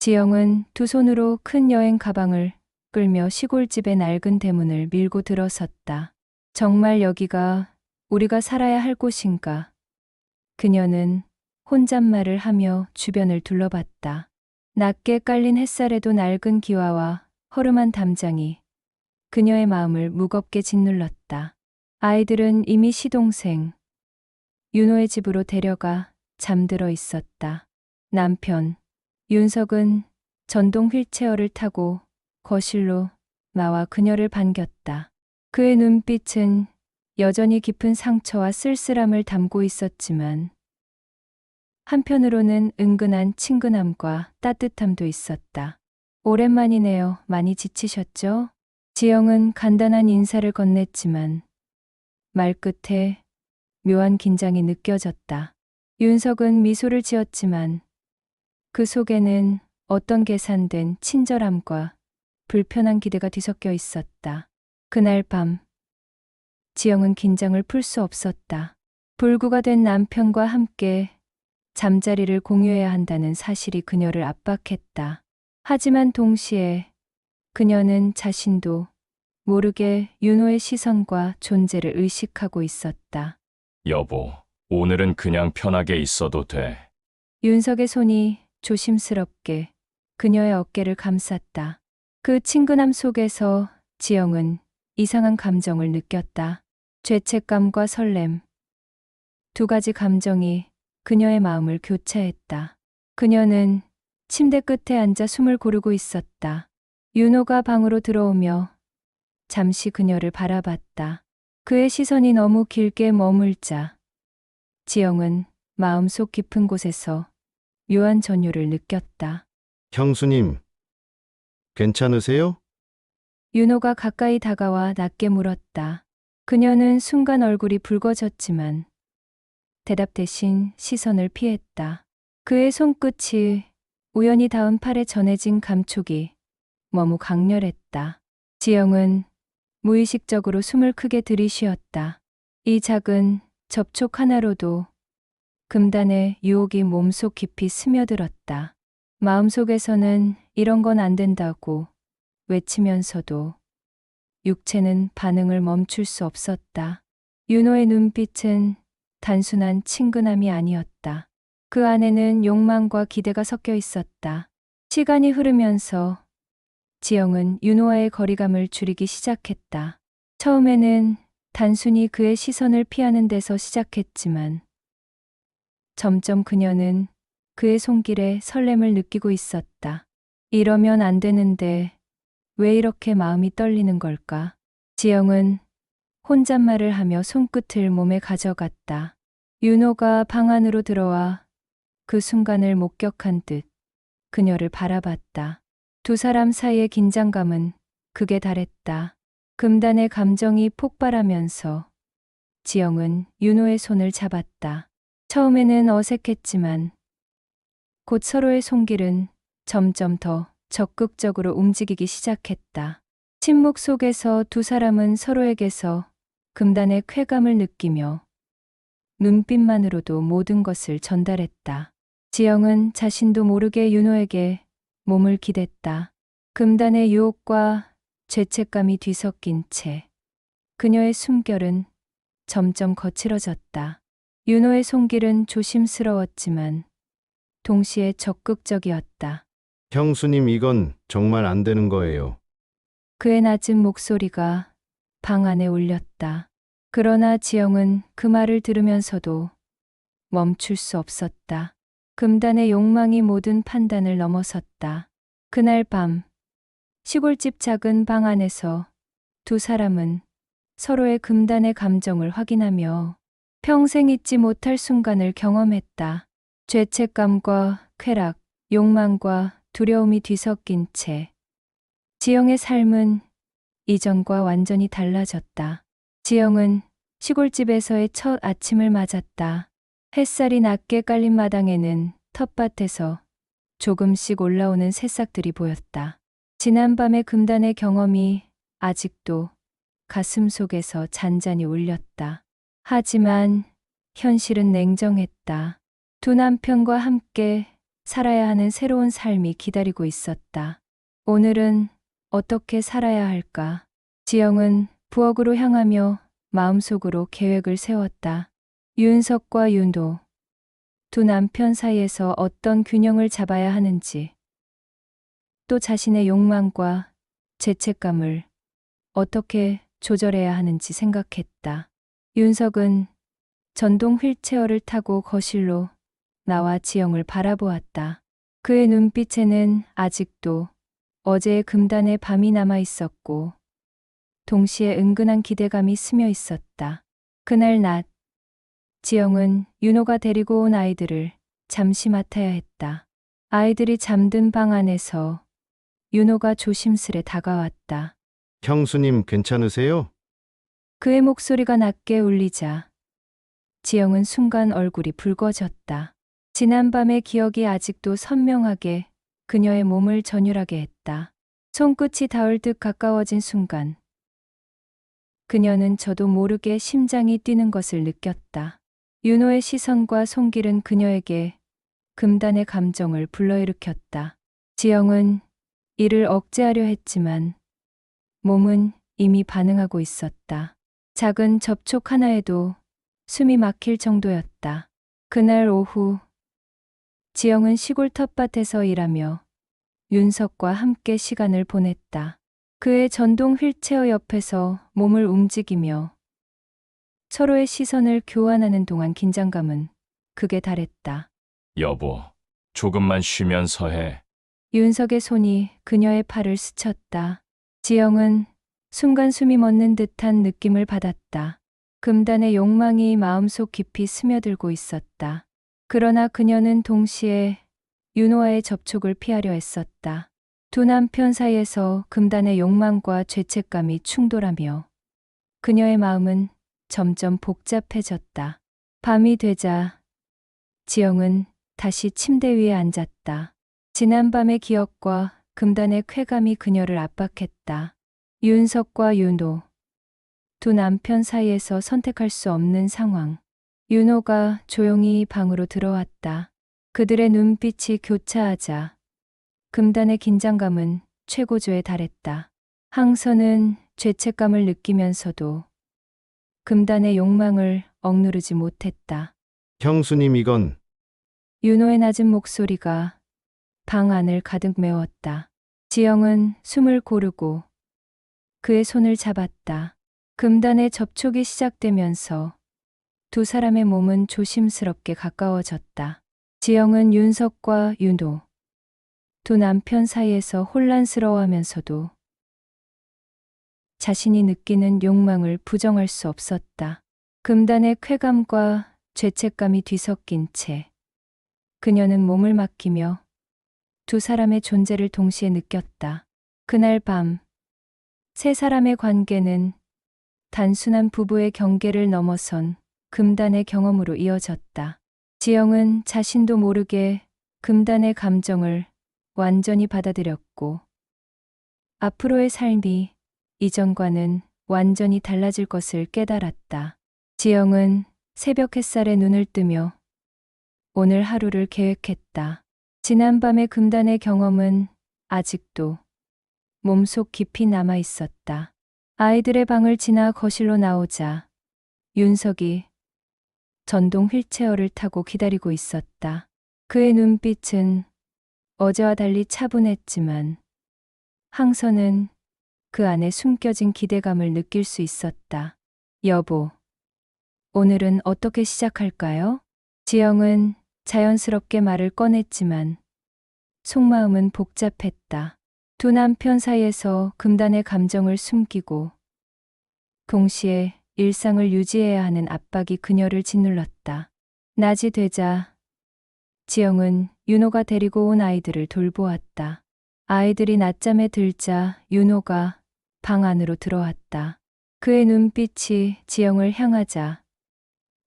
지영은 두 손으로 큰 여행 가방을 끌며 시골집의 낡은 대문을 밀고 들어섰다. 정말 여기가 우리가 살아야 할 곳인가? 그녀는 혼잣말을 하며 주변을 둘러봤다. 낮게 깔린 햇살에도 낡은 기와와 허름한 담장이 그녀의 마음을 무겁게 짓눌렀다. 아이들은 이미 시동생 윤호의 집으로 데려가 잠들어 있었다. 남편 윤석은 전동 휠체어를 타고 거실로 나와 그녀를 반겼다. 그의 눈빛은 여전히 깊은 상처와 쓸쓸함을 담고 있었지만 한편으로는 은근한 친근함과 따뜻함도 있었다. 오랜만이네요. 많이 지치셨죠? 지영은 간단한 인사를 건넸지만 말끝에 묘한 긴장이 느껴졌다. 윤석은 미소를 지었지만 그 속에는 어떤 계산된 친절함과 불편한 기대가 뒤섞여 있었다. 그날 밤 지영은 긴장을 풀 수 없었다. 불구가 된 남편과 함께 잠자리를 공유해야 한다는 사실이 그녀를 압박했다. 하지만 동시에 그녀는 자신도 모르게 윤호의 시선과 존재를 의식하고 있었다. 여보, 오늘은 그냥 편하게 있어도 돼. 윤석의 손이 조심스럽게 그녀의 어깨를 감쌌다. 그 친근함 속에서 지영은 이상한 감정을 느꼈다. 죄책감과 설렘. 두 가지 감정이 그녀의 마음을 교차했다. 그녀는 침대 끝에 앉아 숨을 고르고 있었다. 윤호가 방으로 들어오며 잠시 그녀를 바라봤다. 그의 시선이 너무 길게 머물자 지영은 마음속 깊은 곳에서 묘한 전율을 느꼈다. 형수님, 괜찮으세요? 윤호가 가까이 다가와 낮게 물었다. 그녀는 순간 얼굴이 붉어졌지만 대답 대신 시선을 피했다. 그의 손끝이 우연히 닿은 팔에 전해진 감촉이 너무 강렬했다. 지영은 무의식적으로 숨을 크게 들이쉬었다. 이 작은 접촉 하나로도 금단의 유혹이 몸속 깊이 스며들었다. 마음속에서는 이런 건 안 된다고 외치면서도 육체는 반응을 멈출 수 없었다. 윤호의 눈빛은 단순한 친근함이 아니었다. 그 안에는 욕망과 기대가 섞여 있었다. 시간이 흐르면서 지영은 윤호와의 거리감을 줄이기 시작했다. 처음에는 단순히 그의 시선을 피하는 데서 시작했지만 점점 그녀는 그의 손길에 설렘을 느끼고 있었다. 이러면 안 되는데 왜 이렇게 마음이 떨리는 걸까? 지영은 혼잣말을 하며 손끝을 몸에 가져갔다. 윤호가 방 안으로 들어와 그 순간을 목격한 듯 그녀를 바라봤다. 두 사람 사이의 긴장감은 극에 달했다. 금단의 감정이 폭발하면서 지영은 윤호의 손을 잡았다. 처음에는 어색했지만 곧 서로의 손길은 점점 더 적극적으로 움직이기 시작했다. 침묵 속에서 두 사람은 서로에게서 금단의 쾌감을 느끼며 눈빛만으로도 모든 것을 전달했다. 지영은 자신도 모르게 윤호에게 몸을 기댔다. 금단의 유혹과 죄책감이 뒤섞인 채 그녀의 숨결은 점점 거칠어졌다. 윤호의 손길은 조심스러웠지만 동시에 적극적이었다. 형수님, 이건 정말 안 되는 거예요. 그의 낮은 목소리가 방 안에 울렸다. 그러나 지영은 그 말을 들으면서도 멈출 수 없었다. 금단의 욕망이 모든 판단을 넘어섰다. 그날 밤 시골집 작은 방 안에서 두 사람은 서로의 금단의 감정을 확인하며 평생 잊지 못할 순간을 경험했다. 죄책감과 쾌락, 욕망과 두려움이 뒤섞인 채 지영의 삶은 이전과 완전히 달라졌다. 지영은 시골집에서의 첫 아침을 맞았다. 햇살이 낮게 깔린 마당에는 텃밭에서 조금씩 올라오는 새싹들이 보였다. 지난밤의 금단의 경험이 아직도 가슴 속에서 잔잔히 울렸다. 하지만 현실은 냉정했다. 두 남편과 함께 살아야 하는 새로운 삶이 기다리고 있었다. 오늘은 어떻게 살아야 할까? 지영은 부엌으로 향하며 마음속으로 계획을 세웠다. 윤석과 윤도, 두 남편 사이에서 어떤 균형을 잡아야 하는지, 또 자신의 욕망과 죄책감을 어떻게 조절해야 하는지 생각했다. 윤석은 전동 휠체어를 타고 거실로 나와 지영을 바라보았다. 그의 눈빛에는 아직도 어제의 금단의 밤이 남아 있었고, 동시에 은근한 기대감이 스며 있었다. 그날 낮, 지영은 윤호가 데리고 온 아이들을 잠시 맡아야 했다. 아이들이 잠든 방 안에서 윤호가 조심스레 다가왔다. 형수님 괜찮으세요? 그의 목소리가 낮게 울리자 지영은 순간 얼굴이 붉어졌다. 지난밤의 기억이 아직도 선명하게 그녀의 몸을 전율하게 했다. 손끝이 닿을 듯 가까워진 순간 그녀는 저도 모르게 심장이 뛰는 것을 느꼈다. 윤호의 시선과 손길은 그녀에게 금단의 감정을 불러일으켰다. 지영은 이를 억제하려 했지만 몸은 이미 반응하고 있었다. 작은 접촉 하나에도 숨이 막힐 정도였다. 그날 오후 지영은 시골 텃밭에서 일하며 윤석과 함께 시간을 보냈다. 그의 전동 휠체어 옆에서 몸을 움직이며 서로의 시선을 교환하는 동안 긴장감은 극에 달했다. 여보, 조금만 쉬면서 해. 윤석의 손이 그녀의 팔을 스쳤다. 지영은 순간 숨이 멎는 듯한 느낌을 받았다. 금단의 욕망이 마음속 깊이 스며들고 있었다. 그러나 그녀는 동시에 윤호와의 접촉을 피하려 했었다. 두 남편 사이에서 금단의 욕망과 죄책감이 충돌하며 그녀의 마음은 점점 복잡해졌다. 밤이 되자 지영은 다시 침대 위에 앉았다. 지난밤의 기억과 금단의 쾌감이 그녀를 압박했다. 윤석과 윤호, 두 남편 사이에서 선택할 수 없는 상황. 윤호가 조용히 방으로 들어왔다. 그들의 눈빛이 교차하자 금단의 긴장감은 최고조에 달했다. 항서는 죄책감을 느끼면서도 금단의 욕망을 억누르지 못했다. 형수님 이건 윤호의 낮은 목소리가 방 안을 가득 메웠다. 지영은 숨을 고르고 그의 손을 잡았다. 금단의 접촉이 시작되면서 두 사람의 몸은 조심스럽게 가까워졌다. 지영은 윤석과 윤호, 두 남편 사이에서 혼란스러워하면서도 자신이 느끼는 욕망을 부정할 수 없었다. 금단의 쾌감과 죄책감이 뒤섞인 채 그녀는 몸을 맡기며 두 사람의 존재를 동시에 느꼈다. 그날 밤, 세 사람의 관계는 단순한 부부의 경계를 넘어선 금단의 경험으로 이어졌다. 지영은 자신도 모르게 금단의 감정을 완전히 받아들였고, 앞으로의 삶이 이전과는 완전히 달라질 것을 깨달았다. 지영은 새벽 햇살에 눈을 뜨며 오늘 하루를 계획했다. 지난밤의 금단의 경험은 아직도 몸속 깊이 남아 있었다. 아이들의 방을 지나 거실로 나오자 윤석이 전동 휠체어를 타고 기다리고 있었다. 그의 눈빛은 어제와 달리 차분했지만 항서는 그 안에 숨겨진 기대감을 느낄 수 있었다. 여보, 오늘은 어떻게 시작할까요? 지영은 자연스럽게 말을 꺼냈지만 속마음은 복잡했다. 두 남편 사이에서 금단의 감정을 숨기고 동시에 일상을 유지해야 하는 압박이 그녀를 짓눌렀다. 낮이 되자 지영은 윤호가 데리고 온 아이들을 돌보았다. 아이들이 낮잠에 들자 윤호가 방 안으로 들어왔다. 그의 눈빛이 지영을 향하자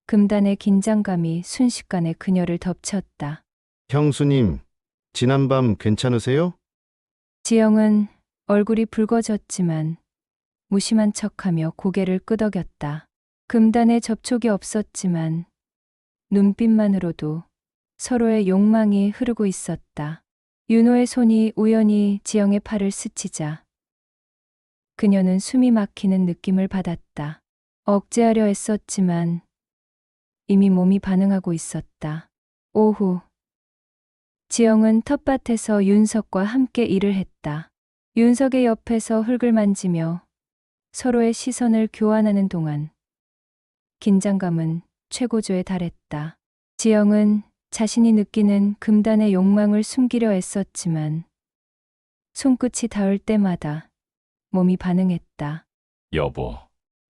금단의 긴장감이 순식간에 그녀를 덮쳤다. 형수님 지난밤 괜찮으세요? 지영은 얼굴이 붉어졌지만 무심한 척하며 고개를 끄덕였다. 금단의 접촉이 없었지만 눈빛만으로도 서로의 욕망이 흐르고 있었다. 윤호의 손이 우연히 지영의 팔을 스치자 그녀는 숨이 막히는 느낌을 받았다. 억제하려 애썼지만 이미 몸이 반응하고 있었다. 오후 지영은 텃밭에서 윤석과 함께 일을 했다. 윤석의 옆에서 흙을 만지며 서로의 시선을 교환하는 동안 긴장감은 최고조에 달했다. 지영은 자신이 느끼는 금단의 욕망을 숨기려 애썼지만 손끝이 닿을 때마다 몸이 반응했다. 여보,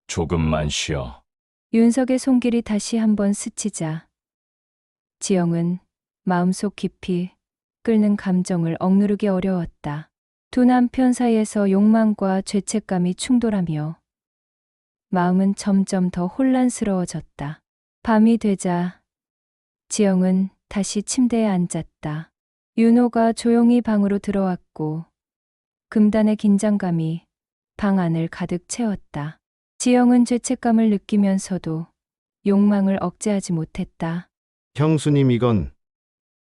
조금만 쉬어. 윤석의 손길이 다시 한번 스치자 지영은 마음속 깊이 끓는 감정을 억누르기 어려웠다. 두 남편 사이에서 욕망과 죄책감이 충돌하며 마음은 점점 더 혼란스러워졌다. 밤이 되자 지영은 다시 침대에 앉았다. 윤호가 조용히 방으로 들어왔고 금단의 긴장감이 방 안을 가득 채웠다. 지영은 죄책감을 느끼면서도 욕망을 억제하지 못했다. 형수님 이건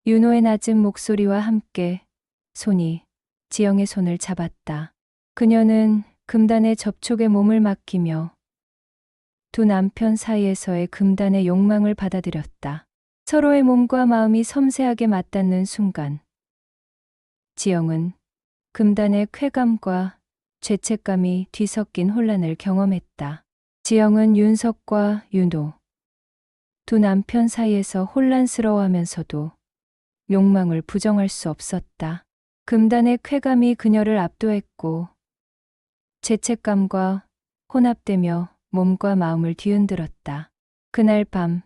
윤호의 낮은 목소리와 함께 손이 지영의 손을 잡았다. 그녀는 금단의 접촉에 몸을 맡기며 두 남편 사이에서의 금단의 욕망을 받아들였다. 서로의 몸과 마음이 섬세하게 맞닿는 순간 지영은 금단의 쾌감과 죄책감이 뒤섞인 혼란을 경험했다. 지영은 윤석과 윤호 두 남편 사이에서 혼란스러워하면서도 욕망을 부정할 수 없었다. 금단의 쾌감이 그녀를 압도했고 죄책감과 혼합되며 몸과 마음을 뒤흔들었다. 그날 밤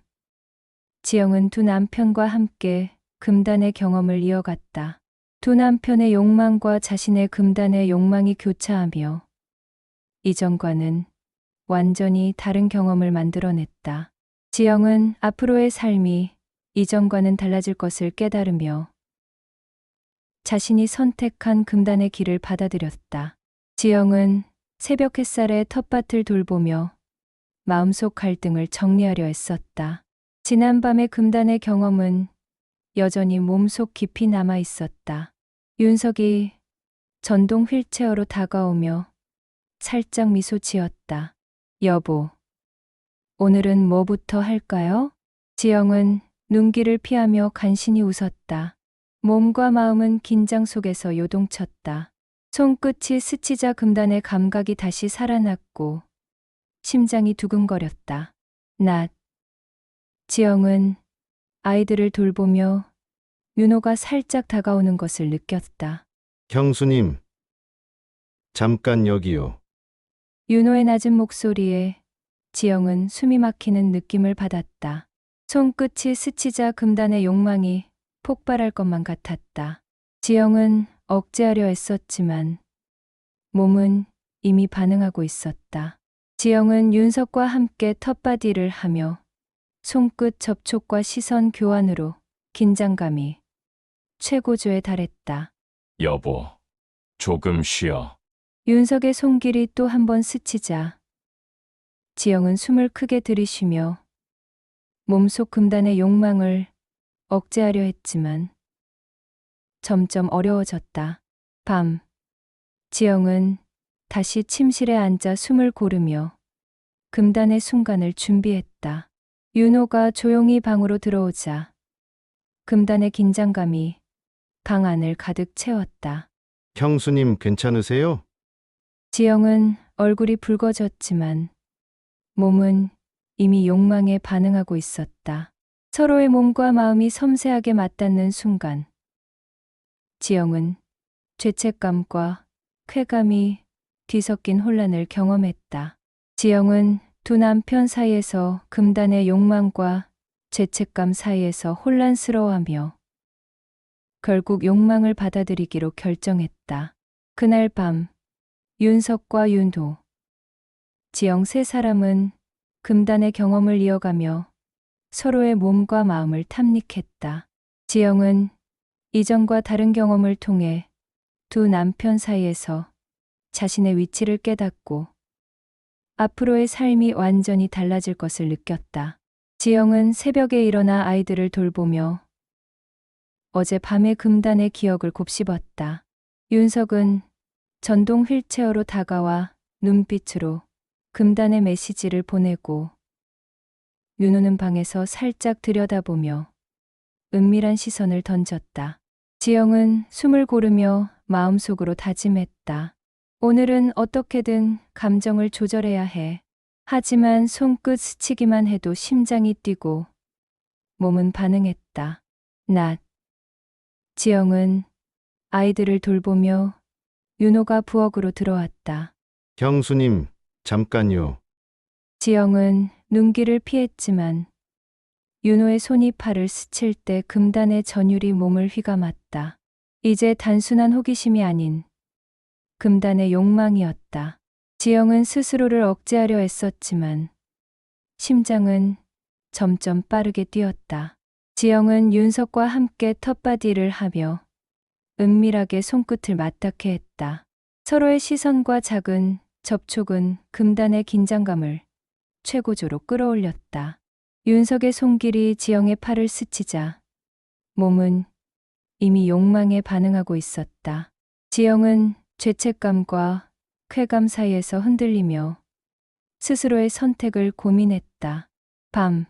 지영은 두 남편과 함께 금단의 경험을 이어갔다. 두 남편의 욕망과 자신의 금단의 욕망이 교차하며 이전과는 완전히 다른 경험을 만들어냈다. 지영은 앞으로의 삶이 이전과는 달라질 것을 깨달으며 자신이 선택한 금단의 길을 받아들였다. 지영은 새벽 햇살에 텃밭을 돌보며 마음속 갈등을 정리하려 애썼다. 지난밤의 금단의 경험은 여전히 몸속 깊이 남아 있었다. 윤석이 전동 휠체어로 다가오며 살짝 미소 지었다. 여보, 오늘은 뭐부터 할까요? 지영은 눈길을 피하며 간신히 웃었다. 몸과 마음은 긴장 속에서 요동쳤다. 손끝이 스치자 금단의 감각이 다시 살아났고 심장이 두근거렸다. 낮 지영은 아이들을 돌보며 윤호가 살짝 다가오는 것을 느꼈다. 형수님 잠깐 여기요. 윤호의 낮은 목소리에 지영은 숨이 막히는 느낌을 받았다. 손끝이 스치자 금단의 욕망이 폭발할 것만 같았다. 지영은 억제하려 애썼지만 몸은 이미 반응하고 있었다. 지영은 윤석과 함께 텃밭 일을 하며 손끝 접촉과 시선 교환으로 긴장감이 최고조에 달했다. 여보, 조금 쉬어. 윤석의 손길이 또 한 번 스치자 지영은 숨을 크게 들이쉬며 몸속 금단의 욕망을 억제하려 했지만 점점 어려워졌다. 밤 지영은 다시 침실에 앉아 숨을 고르며 금단의 순간을 준비했다. 윤호가 조용히 방으로 들어오자 금단의 긴장감이 방 안을 가득 채웠다. 형수님 괜찮으세요? 지영은 얼굴이 붉어졌지만 몸은 이미 욕망에 반응하고 있었다. 서로의 몸과 마음이 섬세하게 맞닿는 순간 지영은 죄책감과 쾌감이 뒤섞인 혼란을 경험했다. 지영은 두 남편 사이에서 금단의 욕망과 죄책감 사이에서 혼란스러워하며 결국 욕망을 받아들이기로 결정했다. 그날 밤 윤석과 윤호, 지영 세 사람은 금단의 경험을 이어가며 서로의 몸과 마음을 탐닉했다. 지영은 이전과 다른 경험을 통해 두 남편 사이에서 자신의 위치를 깨닫고 앞으로의 삶이 완전히 달라질 것을 느꼈다. 지영은 새벽에 일어나 아이들을 돌보며 어젯밤의 금단의 기억을 곱씹었다. 윤석은 전동 휠체어로 다가와 눈빛으로 금단의 메시지를 보내고 윤호는 방에서 살짝 들여다보며 은밀한 시선을 던졌다. 지영은 숨을 고르며 마음속으로 다짐했다. 오늘은 어떻게든 감정을 조절해야 해. 하지만 손끝 스치기만 해도 심장이 뛰고 몸은 반응했다. 낮. 지영은 아이들을 돌보며 윤호가 부엌으로 들어왔다. 형수님, 잠깐요. 지영은 눈길을 피했지만 윤호의 손이 팔을 스칠 때 금단의 전율이 몸을 휘감았다. 이제 단순한 호기심이 아닌 금단의 욕망이었다. 지영은 스스로를 억제하려 애썼지만 심장은 점점 빠르게 뛰었다. 지영은 윤석과 함께 텃밭일을 하며 은밀하게 손끝을 맞닿게 했다. 서로의 시선과 작은 접촉은 금단의 긴장감을 최고조로 끌어올렸다. 윤석의 손길이 지영의 팔을 스치자 몸은 이미 욕망에 반응하고 있었다. 지영은 죄책감과 쾌감 사이에서 흔들리며 스스로의 선택을 고민했다. 밤.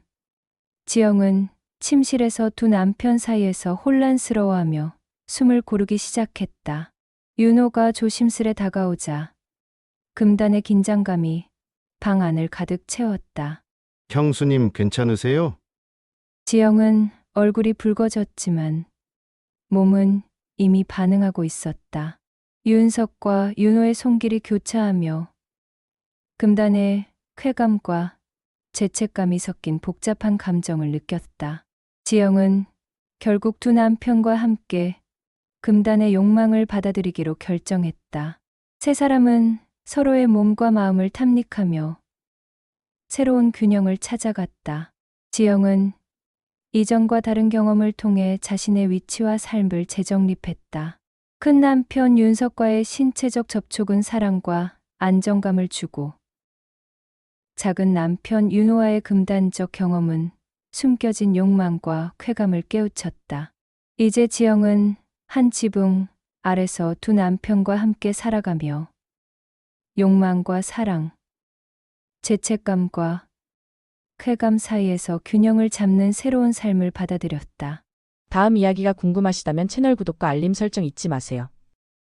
지영은 침실에서 두 남편 사이에서 혼란스러워하며 숨을 고르기 시작했다. 윤호가 조심스레 다가오자 금단의 긴장감이 방 안을 가득 채웠다. 형수님 괜찮으세요? 지영은 얼굴이 붉어졌지만 몸은 이미 반응하고 있었다. 윤석과 윤호의 손길이 교차하며 금단의 쾌감과 죄책감이 섞인 복잡한 감정을 느꼈다. 지영은 결국 두 남편과 함께 금단의 욕망을 받아들이기로 결정했다. 세 사람은 서로의 몸과 마음을 탐닉하며 새로운 균형을 찾아갔다. 지영은 이전과 다른 경험을 통해 자신의 위치와 삶을 재정립했다. 큰 남편 윤석과의 신체적 접촉은 사랑과 안정감을 주고 작은 남편 윤호와의 금단적 경험은 숨겨진 욕망과 쾌감을 깨우쳤다. 이제 지영은 한 지붕 아래서 두 남편과 함께 살아가며 욕망과 사랑, 죄책감과 쾌감 사이에서 균형을 잡는 새로운 삶을 받아들였다. 다음 이야기가 궁금하시다면 채널 구독과 알림 설정 잊지 마세요.